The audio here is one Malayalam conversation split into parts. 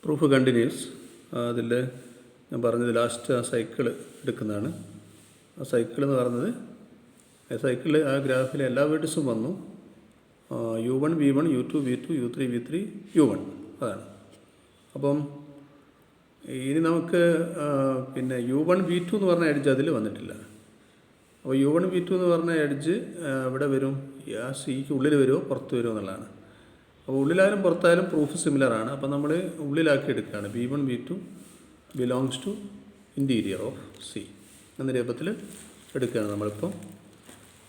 Proof continuous. അതിൽ ഞാൻ പറഞ്ഞത് ലാസ്റ്റ് ആ സൈക്കിൾ എടുക്കുന്നതാണ്. ആ സൈക്കിൾ എന്ന് പറഞ്ഞത് സൈക്കിളിൽ ആ ഗ്രാഫിലെ എല്ലാ വേർട്ടീസും വന്നു. U1 V1 U2 V2 U3 V3 U1 അതാണ്. അപ്പം ഇനി നമുക്ക് പിന്നെ U1 V2 എന്ന് പറഞ്ഞ എഡ്ജ് അതിൽ വന്നിട്ടില്ല. അപ്പോൾ U1 V2 എന്ന് പറഞ്ഞ എഡ്ജ് ഇവിടെ വരും, ആ സിക്ക് ഉള്ളിൽ വരുമോ പുറത്ത് വരുമോ എന്നുള്ളതാണ്. അപ്പോൾ ഉള്ളിലായാലും പുറത്തായാലും പ്രൂഫ് സിമിലറാണ്. അപ്പോൾ നമ്മൾ ഉള്ളിലാക്കി എടുക്കുകയാണ്. V1 V2 belongs to interior of C എന്ന രൂപത്തിൽ എടുക്കുകയാണ് നമ്മളിപ്പോൾ.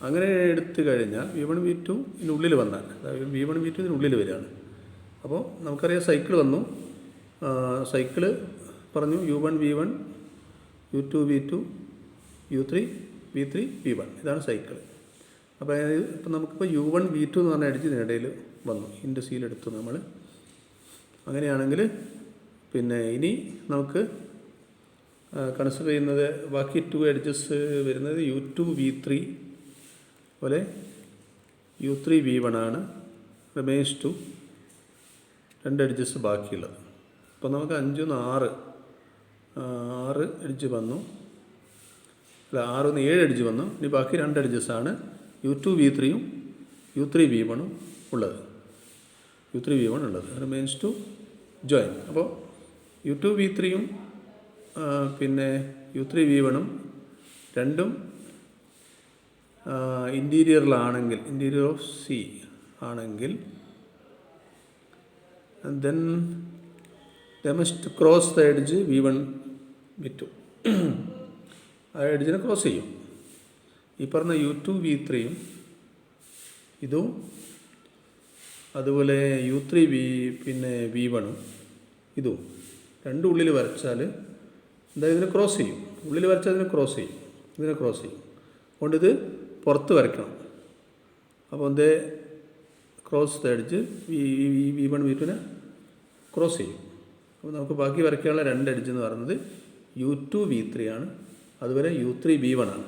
അങ്ങനെ എടുത്തു കഴിഞ്ഞാൽ V1 V2 ഇതിനുള്ളിൽ വന്നാൽ, അതായത് V1 V2 ഇതിനുള്ളിൽ വരികയാണ്. അപ്പോൾ നമുക്കറിയാം സൈക്കിൾ വന്നു. സൈക്കിള് പറഞ്ഞു U1 V1 U2 V2 U3 V3 V1 ഇതാണ് സൈക്കിൾ. അപ്പോൾ ഇപ്പം നമുക്കിപ്പോൾ U1 V2 എന്ന് പറഞ്ഞ എഡ്ജ് ഇതിനിടയിൽ വന്നു, ഇൻ്റെ സീലെടുത്തു നമ്മൾ. അങ്ങനെയാണെങ്കിൽ പിന്നെ ഇനി നമുക്ക് കൺസിഡർ ചെയ്യുന്നത് ബാക്കി 2 എഡ്ജസ് വരുന്നത് U2 V3 പോലെ U3 V1 ആണ്. റിമൈൻസ് ടു 2 എഡ്ജസ് ബാക്കിയുള്ളത്. അപ്പോൾ നമുക്ക് 5 6 എഡ്ജ് വന്നു, അല്ല 6 7 എഡ്ജ് വന്നു. ഇനി ബാക്കി 2 എഡ്ജസ്സാണ് U2 V3യും U3 V1ഉം ഉള്ളത്. U3 V1 ഉള്ളത് റിമൈൻസ് ടു ജോയിൻ. അപ്പോൾ U2 V3യും പിന്നെ U3 V1ഉം രണ്ടും ഇൻറ്റീരിയറിലാണെങ്കിൽ, ഇൻറ്റീരിയർ ഓഫ് സി ആണെങ്കിൽ, then they must cross the edge V1 V2. ആ എഡ്ജിനെ ക്രോസ് ചെയ്യും. ഈ പറഞ്ഞ U2 V3യും ഇതും അതുപോലെ U3 പിന്നെ V1ഉം ഇതും രണ്ടും ഉള്ളിൽ വരച്ചാൽ എന്താ ഇതിനെ ക്രോസ് ചെയ്യും. ഉള്ളിൽ വരച്ചാൽ ഇതിനെ ക്രോസ് ചെയ്യും, ഇതിനെ ക്രോസ് ചെയ്യും. അതുകൊണ്ട് ഇത് പുറത്ത് വരയ്ക്കണം. അപ്പോൾ എന്തേ ക്രോസ് ദ എഡ്ജ് V1 V2നെ ക്രോസ് ചെയ്യും. അപ്പോൾ നമുക്ക് ബാക്കി വരയ്ക്കാനുള്ള 2 എഡ്ജ് എന്ന് പറയുന്നത് U2 V3 ആണ്, അതുപോലെ U3 V1 ആണ്.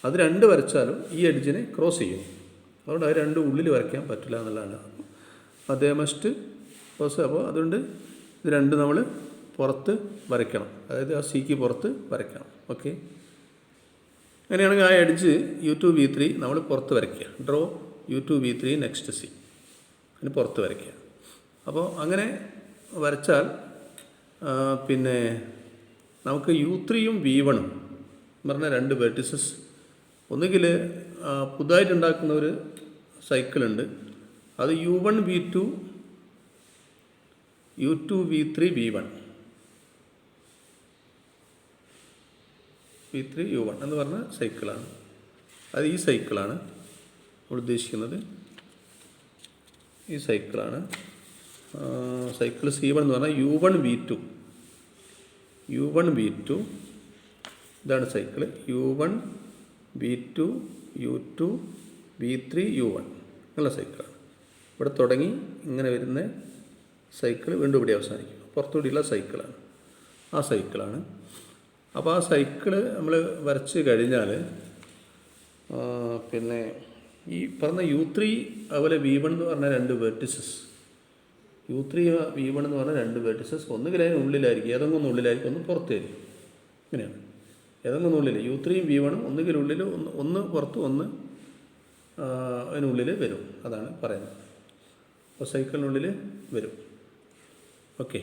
അത് 2 വരച്ചാലും ഈ എഡ്ജിനെ ക്രോസ് ചെയ്യും. അതുകൊണ്ട് അത് 2 ഉള്ളിൽ വരയ്ക്കാൻ പറ്റില്ല എന്നുള്ളതാണ്. അതേ മസ്റ്റ് ക്രോസ്. അപ്പോൾ അതുകൊണ്ട് ഇത് 2 നമ്മൾ പുറത്ത് വരയ്ക്കണം, അതായത് ആ സിക്ക് പുറത്ത് വരയ്ക്കണം. ഓക്കെ, അങ്ങനെയാണെങ്കിൽ ആ എഡ്ജ് U2 V3 നമ്മൾ പുറത്ത് വരയ്ക്കുക. Draw U2 V3 next C, അതിന് പുറത്ത് വരയ്ക്കുക. അപ്പോൾ അങ്ങനെ വരച്ചാൽ പിന്നെ നമുക്ക് U3യും V1ഉം എന്ന് പറഞ്ഞ 2 വെർട്ടിസസ്, ഒന്നുകിൽ പുതുതായിട്ടുണ്ടാക്കുന്ന ഒരു സൈക്കിളുണ്ട്, അത് U1 V2 U2 V3 V1 V3 U1 എന്ന് പറഞ്ഞ സൈക്കിളാണ്. അത് ഈ സൈക്കിളാണ് നമ്മൾ ഉദ്ദേശിക്കുന്നത്. ഈ സൈക്കിളാണ് സൈക്കിൾ C1 എന്ന് പറഞ്ഞാൽ U1 V2 ഇതാണ് cycle. U1 V2 U2 V3 U1 എന്നുള്ള സൈക്കിളാണ്. ഇവിടെ തുടങ്ങി ഇങ്ങനെ വരുന്ന സൈക്കിൾ വീണ്ടും ഇവിടെ അവസാനിക്കും. പുറത്തുകൂടിയുള്ള സൈക്കിളാണ്, ആ സൈക്കിളാണ്. അപ്പോൾ ആ സൈക്കിള് നമ്മൾ വരച്ച് കഴിഞ്ഞാൽ പിന്നെ ഈ പറഞ്ഞ U3 അതുപോലെ V1 എന്ന് പറഞ്ഞ 2 വെർട്ടിസസ്, U3 V1 എന്ന് പറഞ്ഞ 2 വെർട്ടിസസ് ഒന്നുകിൽ അതിന് ഉള്ളിലായിരിക്കും, ഏതെങ്കിലും ഒന്ന് ഉള്ളിലായിരിക്കും, ഒന്ന് പുറത്തായിരിക്കും. ഇങ്ങനെയാണ്, ഏതെങ്കിലും ഒന്ന് ഉള്ളിൽ U3യും V1ഉം ഒന്നുകിൽ ഉള്ളിൽ, ഒന്ന് പുറത്ത്, ഒന്ന് അതിനുള്ളിൽ വരും. അതാണ് പറയുന്നത്. അപ്പോൾ സൈക്കിളിനുള്ളിൽ വരും. ഓക്കെ,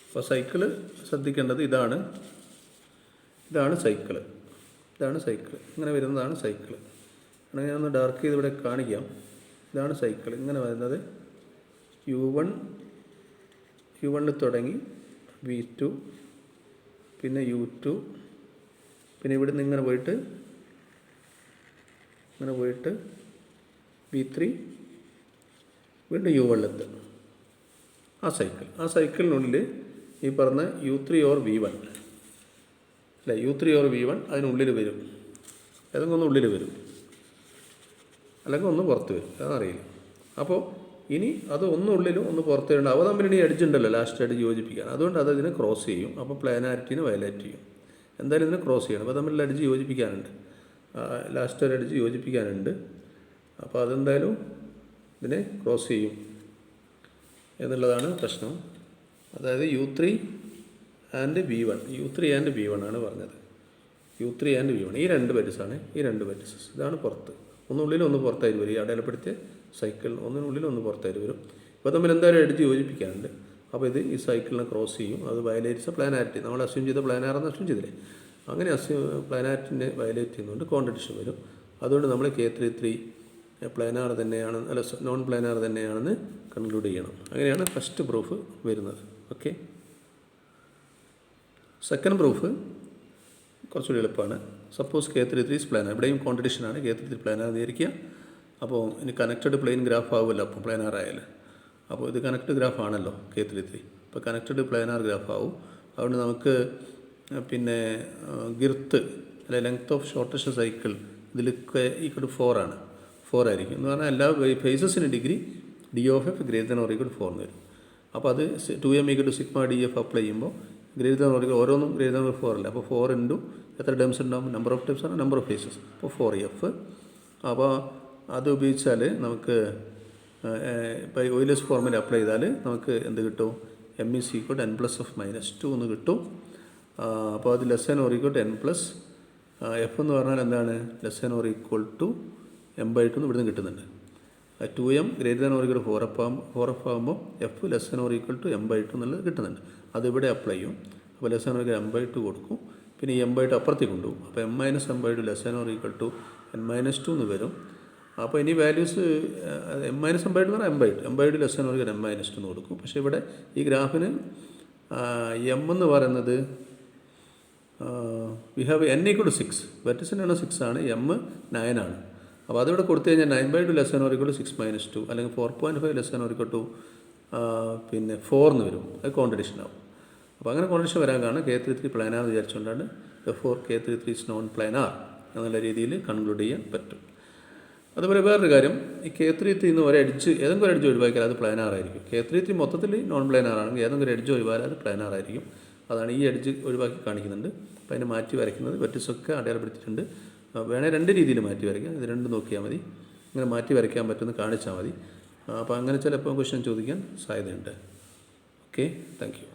അപ്പോൾ സൈക്കിള് ശ്രദ്ധിക്കേണ്ടത് ഇതാണ് സൈക്കിള്, ഇതാണ് സൈക്കിള്. ഇങ്ങനെ വരുന്നതാണ് സൈക്കിള്. അങ്ങനെ ഞാനൊന്ന് ഡാർക്ക് ചെയ്ത് ഇവിടെ കാണിക്കാം. ഇതാണ് സൈക്കിൾ. ഇങ്ങനെ വരുന്നത് U1 തുടങ്ങി V2, പിന്നെ U2, പിന്നെ ഇവിടെ നിന്ന് ഇങ്ങനെ പോയിട്ട് V3, വീണ്ടും U1 ആ സൈക്കിളിനുള്ളിൽ ഈ പറഞ്ഞ U3 or V1 അല്ല, U3 or V1 അതിനുള്ളിൽ വരും. ഏതെങ്കിലും ഒന്ന് ഉള്ളിൽ വരും, അല്ലെങ്കിൽ ഒന്ന് പുറത്ത് വരും, അതൊന്നറിയില്ല. അപ്പോൾ ഇനി അത് ഒന്ന് ഉള്ളിലും ഒന്ന് പുറത്ത് വരേണ്ട. അവ തമ്മിൽ ഇനി എഡ്ജ് ഉണ്ടല്ലോ, ലാസ്റ്റ് എഡ്ജ് യോജിപ്പിക്കാൻ. അതുകൊണ്ട് അത് ഇതിനെ ക്രോസ് ചെയ്യും. അപ്പോൾ പ്ലാനാരിറ്റീനെ വയലേറ്റ് ചെയ്യും. എന്തായാലും ഇതിനെ ക്രോസ് ചെയ്യണം. അപ്പോൾ തമ്മിലുള്ള എഡ്ജ് യോജിപ്പിക്കാനുണ്ട്, ലാസ്റ്റ് ഒരു എഡ്ജ് യോജിപ്പിക്കാനുണ്ട്. അപ്പോൾ അതെന്തായാലും ഇതിനെ ക്രോസ് ചെയ്യും എന്നുള്ളതാണ് പ്രശ്നം. അതായത് U3 ആൻഡ് V1 ആണ് പറഞ്ഞത്. U3 ആൻഡ് V1 ഈ രണ്ട് വെർട്ടിസാണ്. ഈ രണ്ട് വെർട്ടിസസ് ഇതാണ് പുറത്ത്. ഒന്നുള്ളിൽ ഒന്ന് പുറത്തായിട്ട് വരും. ഈ അടയാളപ്പെടുത്തിയ സൈക്കിൾ ഒന്നിനുള്ളിൽ ഒന്ന് പുറത്തായിട്ട് വരും. ഇപ്പോൾ തമ്മിൽ എന്തായാലും എഡ്ജ് യോജിപ്പിക്കാനുണ്ട്. അപ്പോൾ ഇത് ഈ സൈക്കിളിനെ ക്രോസ് ചെയ്യും. അത് വയലേറ്റ്സ് പ്ലാനാരിറ്റി. നമ്മൾ അസ്യൂം ചെയ്ത പ്ലാനാറെന്ന് അസ്യൂം ചെയ്തില്ലേ, അങ്ങനെ പ്ലാനാരിറ്റിനെ വയലേറ്റ് ചെയ്യുന്നതുകൊണ്ട് കോൺട്രഡിക്ഷൻ വരും. അതുകൊണ്ട് നമ്മൾ K33 പ്ലാനാർ തന്നെയാണ്, അല്ല നോൺ പ്ലാനാർ തന്നെയാണെന്ന് കൺക്ലൂഡ് ചെയ്യണം. അങ്ങനെയാണ് ഫസ്റ്റ് പ്രൂഫ് വരുന്നത്. ഓക്കെ. സെക്കൻഡ് പ്രൂഫ് കുറച്ചുകൂടി എളുപ്പമാണ്. സപ്പോസ് K33 പ്ലാനാർ, ഇവിടെയും കോൺട്രഡിക്ഷനാണ്. K33 പ്ലാനാർ വിചാരിക്കുക. അപ്പോൾ ഇനി കണക്റ്റഡ് പ്ലെയിൻ ഗ്രാഫ് ആവുമല്ലോ അപ്പോൾ പ്ലാനാർ ആയാലും. അപ്പോൾ ഇത് കണക്റ്റഡ് ഗ്രാഫ് ആണല്ലോ K33. ഇപ്പോൾ കണക്റ്റഡ് പ്ലാനാർ ഗ്രാഫ് ആവും. അതുകൊണ്ട് നമുക്ക് പിന്നെ ഗിർത്ത് അല്ലെ ലെങ്ത് ഓഫ് ഷോർട്ടസ്റ്റ് സൈക്കിൾ ഇതിൽ ഈക്വൽ ടു 4 ആണ്. 4 ആയിരിക്കും എന്ന് പറഞ്ഞാൽ എല്ലാ ഫേസസിന് ഡിഗ്രി D(f) > 4 എന്ന് വരും. അപ്പോൾ അത് 2m = സിഗ്മ DF അപ്ലൈ ചെയ്യുമ്പോൾ > ഓരോന്നും > 4 അല്ല. അപ്പോൾ 4 ഇൻറ്റു എത്ര ടേംസ് ഉണ്ടാകും, നമ്പർ ഓഫ് ടേംസ് ആണ്, നമ്പർ ഓഫ് ഫേസസ്. അപ്പോൾ 4f. അപ്പോൾ അത് ഉപയോഗിച്ചാൽ നമുക്ക് ഇപ്പോൾ ഓയിലേഴ്സ് ഫോർമുല അപ്ലൈ ചെയ്താൽ നമുക്ക് എന്ത് കിട്ടും, m = n + f - 2 എന്ന് കിട്ടും. അപ്പോൾ അത് less than or equal to n plus f എന്ന് പറഞ്ഞാൽ എന്താണ്, less than or equal to m/2 എന്ന് ഇവിടുന്ന് കിട്ടുന്നുണ്ട്. 2m > ഓർ ഈക്വൽ 4f ആകുമ്പോൾ f less than or equal to m/2 എന്നുള്ളത് കിട്ടുന്നുണ്ട്. അതിവിടെ അപ്ലൈ ചെയ്യും. അപ്പോൾ less than or equal m/2 കൊടുക്കും. പിന്നെ ഈ m/2 അപ്പുറത്തേക്ക് കൊണ്ടുപോകും. അപ്പോൾ m - m/2 less than or equal to n - 2 എന്ന് വരും. അപ്പോൾ ഇനി വാല്യൂസ് m - m/2 എന്ന് പറഞ്ഞാൽ m/2 less than or equal m - 2 എന്ന് കൊടുക്കും. പക്ഷേ ഇവിടെ ഈ ഗ്രാഫിന് m എന്ന് പറയുന്നത് വി ഹാവ് n = 6, വെർട്ടിസിൻ്റെ എണ്ണം 6 ആണ്, m 9 ആണ്. അപ്പോൾ അതിവിടെ കൊടുത്തു കഴിഞ്ഞാൽ 9/2 less than or equal to 6 - 2 അല്ലെങ്കിൽ 4.5 less than or equal to പിന്നെ 4 എന്ന് വരും. അത് കോൺട്രഡിക്ഷൻ ആവും. അപ്പോൾ അങ്ങനെ കോൺട്രഡിക്ഷൻ വരാൻ കാരണം K33 പ്ലാനാർ വിചാരിച്ചുകൊണ്ടാണ്. therefore K33 is non planar എന്നുള്ള രീതിയിൽ കൺക്ലൂഡ് ചെയ്യാൻ പറ്റും. അതുപോലെ വേറൊരു കാര്യം, ഈ K33 ഒരു എഡ്ജ്, ഏതെങ്കിലും ഒരു എഡ്ജ് ഒഴിവാക്കിയാൽ അത് പ്ലാനാർ ആയിരിക്കും. K33 മൊത്തത്തിൽ നോൺ പ്ലാനാർ ആണെങ്കിൽ ഏതെങ്കിലും ഒരു എഡ്ജ് ഒഴിവായാൽ അത് പ്ലാനാർ ആയിരിക്കും. അതാണ് ഈ എഡ്ജ് ഒഴിവാക്കി കാണിക്കുന്നുണ്ട്. അപ്പോൾ അതിനെ മാറ്റി വരയ്ക്കുന്നത് വെർട്ടിസൊക്കെ അടയാളപ്പെടുത്തിയിട്ടുണ്ട്. വേണേൽ രണ്ട് രീതിയിൽ മാറ്റി വരയ്ക്കാം. ഇത് രണ്ടും നോക്കിയാൽ മതി. ഇങ്ങനെ മാറ്റി വരയ്ക്കാൻ പറ്റുമെന്ന് കാണിച്ചാൽ മതി. അപ്പോൾ അങ്ങനെ ചിലപ്പോൾ ക്വസ്റ്റ്യൻ ചോദിക്കാൻ സാധ്യതയുണ്ട്. Okay, thank you.